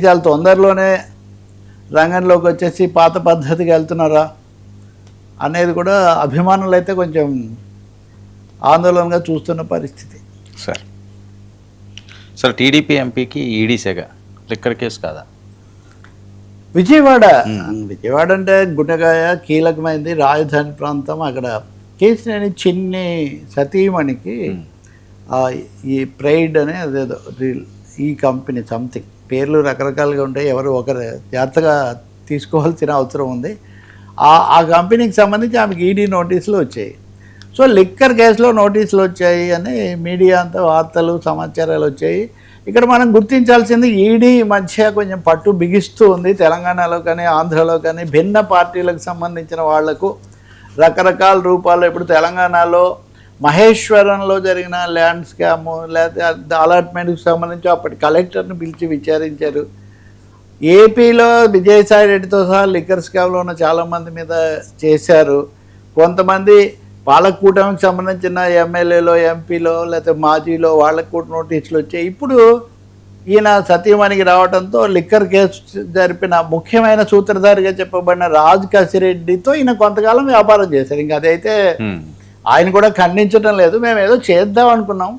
చాలా తొందరలోనే రంగంలోకి వచ్చేసి పాత పద్ధతికి వెళ్తున్నారా అనేది కూడా అభిమానులు అయితే కొంచెం ఆందోళనగా చూస్తున్న పరిస్థితి. సార్ సార్ టీడీపీ ఎంపీకి ఈడీ సెగ లిక్కర్ కేసు కాదా? విజయవాడ అంటే గుండెకాయ కీలకమైంది, రాజధాని ప్రాంతం. అక్కడ కేసినేని చిన్ని సతీమణికి ఈ ప్రైడ్ అనే అదేదో ఈ కంపెనీ సంథింగ్ పేర్లు రకరకాలుగా ఉంటాయి, ఎవరు ఒకరు జాగ్రత్తగా తీసుకోవాల్సిన అవసరం ఉంది. ఆ కంపెనీకి సంబంధించి ఆమెకి ఈడీ నోటీసులు వచ్చాయి. సో లిక్కర్ కేసులో నోటీసులు వచ్చాయి అని మీడియా అంతా వార్తలు సమాచారాలు వచ్చాయి. ఇక్కడ మనం గుర్తించాల్సింది ఈడీ మధ్య కొంచెం పట్టు బిగిస్తూ ఉంది. తెలంగాణలో కానీ ఆంధ్రలో కానీ భిన్న పార్టీలకు సంబంధించిన వాళ్లకు రకరకాల రూపాల్లో ఇప్పుడు తెలంగాణలో మహేశ్వరంలో జరిగిన ల్యాండ్ స్కాము లేకపోతే అలాట్మెంట్కి సంబంధించి అప్పటి కలెక్టర్ని పిలిచి విచారించారు. ఏపీలో విజయసాయి రెడ్డితో సహా లిక్కర్ స్కామ్లో ఉన్న చాలామంది మీద చేశారు. కొంతమంది పాలకూటమికి సంబంధించిన ఎమ్మెల్యేలో ఎంపీలో లేకపోతే మాజీలో వాళ్ళకు కూడా నోటీసులు వచ్చాయి. ఇప్పుడు ఈయన సతీమణికి రావడంతో లిక్కర్ కేసు జరిపిన ముఖ్యమైన సూత్రధారిగా చెప్పబడిన రాజ్ కసిరెడ్డితో ఈయన కొంతకాలం వ్యాపారం చేశారు. ఇంకా అదైతే ఆయన కూడా ఖండించడం లేదు. మేము ఏదో చేద్దాం అనుకున్నాం,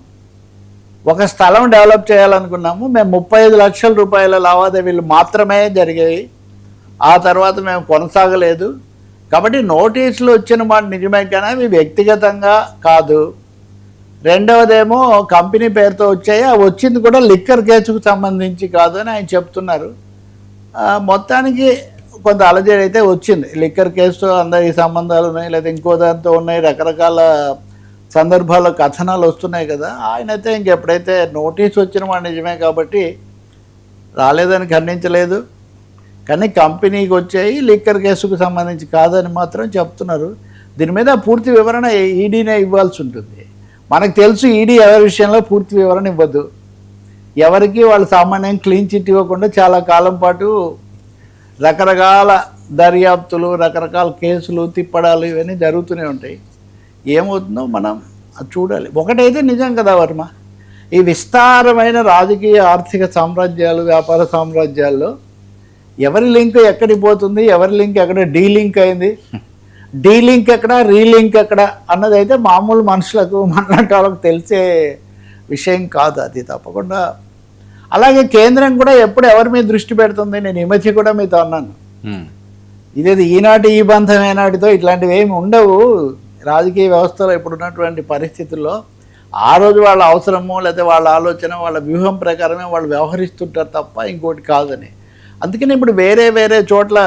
ఒక స్థలం డెవలప్ చేయాలనుకున్నాము, మేము 35 లక్షల రూపాయల లావాదేవీలు మాత్రమే జరిగాయి, ఆ తర్వాత మేము కొనసాగలేదు. కాబట్టి నోటీసులు వచ్చిన మాట నిజమే కానీ అవి వ్యక్తిగతంగా కాదు. రెండవదేమో కంపెనీ పేరుతో వచ్చాయి, అవి వచ్చింది కూడా లిక్కర్ కేసుకు సంబంధించి కాదు అని ఆయన చెప్తున్నారు. మొత్తానికి కొంత అలజడి అయితే వచ్చింది. లిక్కర్ కేసుతో అందరి సంబంధాలు ఉన్నాయి, లేదా ఇంకో దాంతో ఉన్నాయి, రకరకాల సందర్భాల్లో కథనాలు వస్తున్నాయి కదా. ఆయన అయితే ఇంకెప్పుడైతే నోటీస్ వచ్చిన మాట నిజమే కాబట్టి రాలేదని ఖండించలేదు, కానీ కంపెనీకి వచ్చాయి, లిక్కర్ కేసుకు సంబంధించి కాదని మాత్రం చెప్తున్నారు. దీని మీద పూర్తి వివరణ ఈడీనే ఇవ్వాల్సి ఉంటుంది. మనకు తెలుసు ఈడీ ఎవరి విషయంలో పూర్తి వివరణ ఇవ్వదు. ఎవరికి వాళ్ళు సామాన్యంగా క్లీన్ చిట్ ఇవ్వకుండా చాలా కాలం పాటు రకరకాల దర్యాప్తులు, రకరకాల కేసులు, తిప్పడాలు ఇవన్నీ జరుగుతూనే ఉంటాయి. ఏమవుతుందో మనం చూడాలి. ఒకటైతే నిజం కదా వర్మ, ఈ విస్తారమైన రాజకీయ ఆర్థిక సామ్రాజ్యాలు, వ్యాపార సామ్రాజ్యాల్లో ఎవరి లింక్ ఎక్కడికి పోతుంది, ఎవరి లింక్ ఎక్కడ డీలింక్ అయింది, డీలింక్ ఎక్కడ రీలింక్ ఎక్కడ అన్నది అయితే మామూలు మనుషులకు మనలాంటి వాళ్ళకు తెలిసే విషయం కాదు. అది తప్పకుండా. అలాగే కేంద్రం కూడా ఎప్పుడు ఎవరి మీద దృష్టి పెడుతుంది, నేను ఈ మధ్య కూడా మీతో అన్నాను, ఇదేది ఈనాటి ఈ బంధం ఏనాటితో ఇట్లాంటివి ఏమి ఉండవు రాజకీయ వ్యవస్థలో ఇప్పుడున్నటువంటి పరిస్థితుల్లో. ఆ రోజు వాళ్ళ అవసరమో లేకపోతే వాళ్ళ ఆలోచన, వాళ్ళ వ్యూహం ప్రకారమే వాళ్ళు వ్యవహరిస్తుంటారు తప్ప ఇంకోటి కాదని. అందుకని ఇప్పుడు వేరే వేరే చోట్ల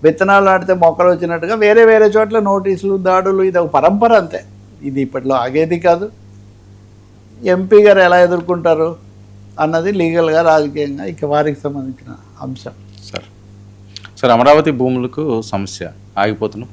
విత్తనాలు నాటితే మొక్కలు వచ్చినట్టుగా వేరే వేరే చోట్ల నోటీసులు, దాడులు, ఇది ఒక పరంపర అంతే. ఇది ఇప్పట్లో ఆగేది కాదు. ఎంపీ గారు ఎలా ఎదుర్కొంటారు అన్నది లీగల్గా, రాజకీయంగా ఇక వారికి సంబంధించిన అంశం. సార్ అమరావతి భూములకు సమస్య ఆగిపోతున్న